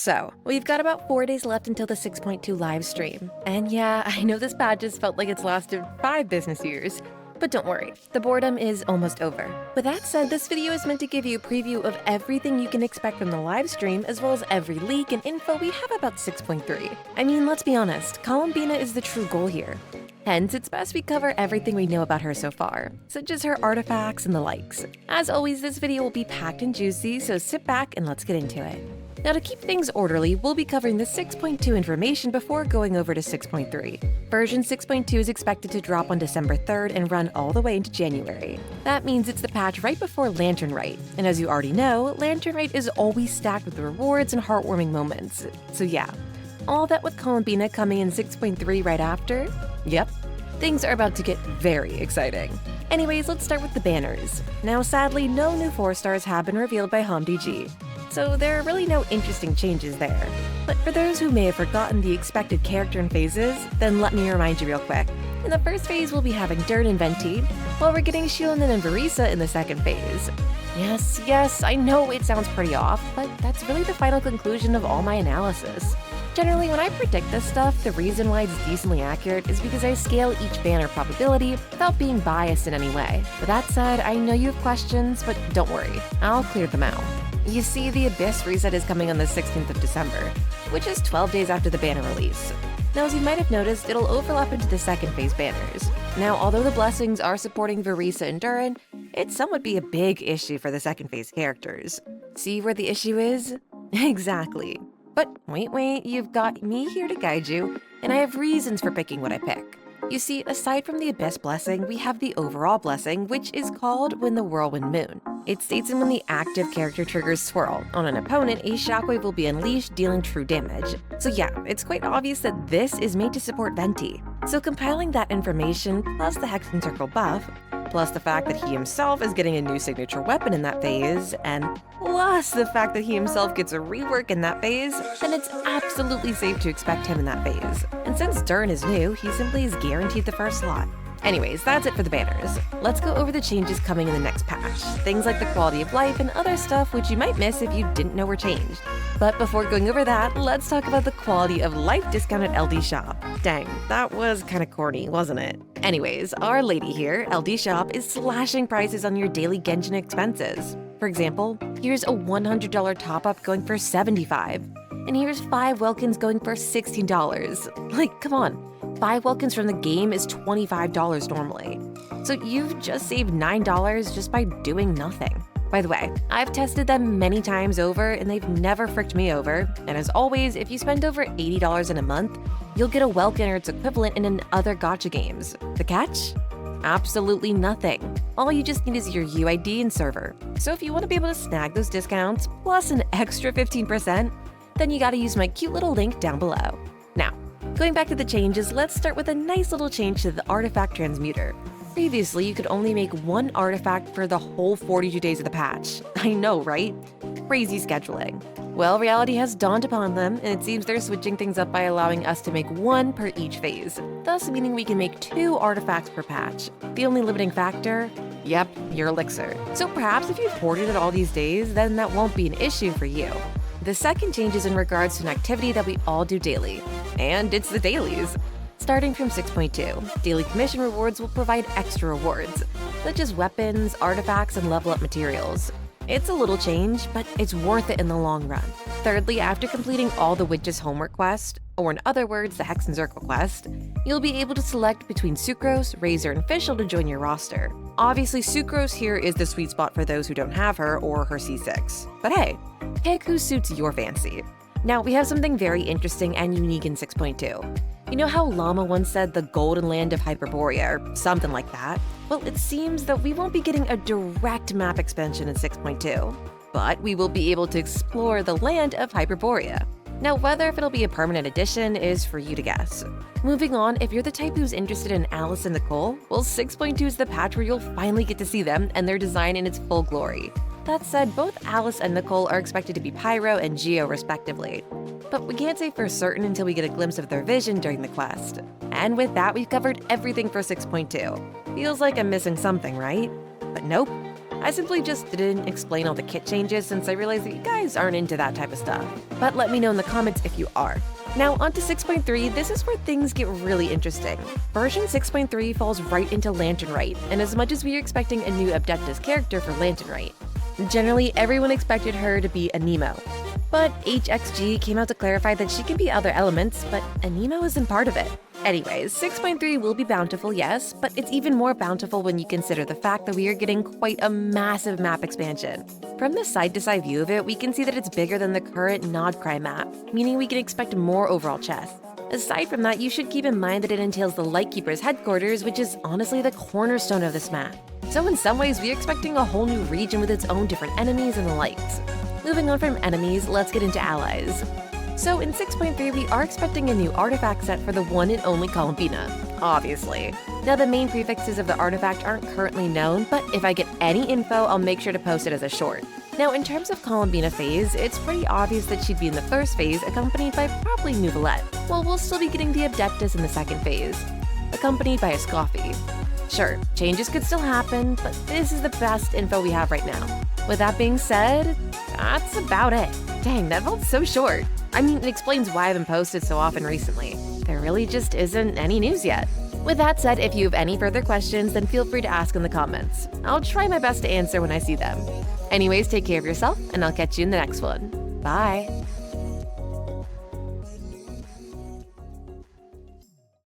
So, we've got about 4 days left until the 6.2 live stream. And yeah, I know this patch just felt like it's lasted 5 business years. But don't worry, the boredom is almost over. With that said, this video is meant to give you a preview of everything you can expect from the live stream, as well as every leak and info we have about 6.3. I mean, let's be honest, Columbina is the true goal here. Hence, it's best we cover everything we know about her so far, such as her artifacts and the likes. As always, this video will be packed and juicy, so sit back and let's get into it. Now, to keep things orderly, we'll be covering the 6.2 information before going over to 6.3. Version 6.2 is expected to drop on December 3rd and run all the way into January. That means it's the patch right before Lantern Rite, and as you already know, Lantern Rite is always stacked with rewards and heartwarming moments. So yeah, all that with Columbina coming in 6.3 right after? Yep, things are about to get very exciting. Anyways, let's start with the banners. Now, sadly, no new 4-stars have been revealed by HomDG, so there are really no interesting changes there. But for those who may have forgotten the expected character and phases, then let me remind you real quick. In the first phase, we'll be having Dirt and Venti, while we're getting Xianyun and Verisa in the second phase. Yes, I know it sounds pretty off, but that's really the final conclusion of all my analysis. Generally, when I predict this stuff, the reason why it's decently accurate is because I scale each banner probability without being biased in any way. With that said, I know you have questions, but don't worry, I'll clear them out. You see, the Abyss reset is coming on the 16th of December, which is 12 days after the banner release. Now, as you might have noticed, it'll overlap into the second phase banners. Now, although the blessings are supporting Verisa and Durin, it somewhat be a big issue for the second phase characters. See where the issue is? Exactly. But wait, you've got me here to guide you, and I have reasons for picking what I pick. You see, aside from the Abyss blessing, we have the overall blessing, which is called When the Whirlwind Moon. It states that when the active character triggers Swirl on an opponent, a shockwave will be unleashed, dealing true damage. So yeah, it's quite obvious that this is made to support Venti. So compiling that information, plus the Hexen Circle buff, plus the fact that he himself is getting a new signature weapon in that phase, and plus the fact that he himself gets a rework in that phase, then it's absolutely safe to expect him in that phase. And since Durin is new, he simply is guaranteed the first slot. Anyways, that's it for the banners. Let's go over the changes coming in the next patch. Things like the quality of life and other stuff which you might miss if you didn't know were changed. But before going over that, let's talk about the quality of life discount at LD Shop. Dang, that was kinda corny, wasn't it? Anyways, our lady here, LD Shop, is slashing prices on your daily Genshin expenses. For example, here's a $100 top-up going for $75, and here's 5 Welkins going for $16. Like, come on. 5 Welkins from the game is $25 normally. So you've just saved $9 just by doing nothing. By the way, I've tested them many times over and they've never fricked me over. And as always, if you spend over $80 in a month, you'll get a Welkin or its equivalent in other gacha games. The catch? Absolutely nothing. All you just need is your UID and server. So if you want to be able to snag those discounts plus an extra 15%, then you gotta use my cute little link down below. Now, going back to the changes, let's start with a nice little change to the artifact transmuter. Previously, you could only make 1 artifact for the whole 42 days of the patch. I know, right? Crazy scheduling. Well, reality has dawned upon them, and it seems they're switching things up by allowing us to make 1 per each phase, thus meaning we can make 2 artifacts per patch. The only limiting factor? Yep, your elixir. So perhaps if you've hoarded it all these days, then that won't be an issue for you. The second change is in regards to an activity that we all do daily, and it's the dailies. Starting from 6.2, daily commission rewards will provide extra rewards, such as weapons, artifacts, and level up materials. It's a little change, but it's worth it in the long run. Thirdly, after completing all the Witch's homework quest, or in other words, the Hexen Circle quest, you'll be able to select between Sucrose, Razor, and Fischl to join your roster. Obviously, Sucrose here is the sweet spot for those who don't have her or her C6. But hey, pick who suits your fancy. Now, we have something very interesting and unique in 6.2. You know how Llama once said the golden land of Hyperborea, or something like that? Well, it seems that we won't be getting a direct map expansion in 6.2, but we will be able to explore the land of Hyperborea. Now, whether if it'll be a permanent addition is for you to guess. Moving on, if you're the type who's interested in Alice and Nicole, well, 6.2 is the patch where you'll finally get to see them and their design in its full glory. That said, both Alice and Nicole are expected to be Pyro and Geo respectively, but we can't say for certain until we get a glimpse of their vision during the quest. And with that, we've covered everything for 6.2. Feels like I'm missing something, right? But nope. I simply just didn't explain all the kit changes since I realized that you guys aren't into that type of stuff. But let me know in the comments if you are. Now onto 6.3, this is where things get really interesting. Version 6.3 falls right into Lantern Rite, and as much as we are expecting a new Adeptus character for Lantern Rite, generally everyone expected her to be a Nemo. But HXG came out to clarify that she can be other elements, but a Nemo isn't part of it. Anyways, 6.3 will be bountiful, yes, but it's even more bountiful when you consider the fact that we are getting quite a massive map expansion. From the side-to-side view of it, we can see that it's bigger than the current Nodcry map, meaning we can expect more overall chests. Aside from that, you should keep in mind that it entails the Lightkeeper's headquarters, which is honestly the cornerstone of this map. So in some ways, we're expecting a whole new region with its own different enemies and the likes. Moving on from enemies, let's get into allies. So in 6.3, we are expecting a new artifact set for the one and only Columbina, obviously. Now the main prefixes of the artifact aren't currently known, but if I get any info, I'll make sure to post it as a short. Now in terms of Columbina phase, it's pretty obvious that she'd be in the first phase, accompanied by probably Neuvillette, while we'll still be getting the Adeptus in the second phase, accompanied by a Scoffy. Sure, changes could still happen, but this is the best info we have right now. With that being said, that's about it. Dang, that felt so short. I mean, it explains why I haven't posted so often recently. There really just isn't any news yet. With that said, if you have any further questions, then feel free to ask in the comments. I'll try my best to answer when I see them. Anyways, take care of yourself, and I'll catch you in the next one. Bye!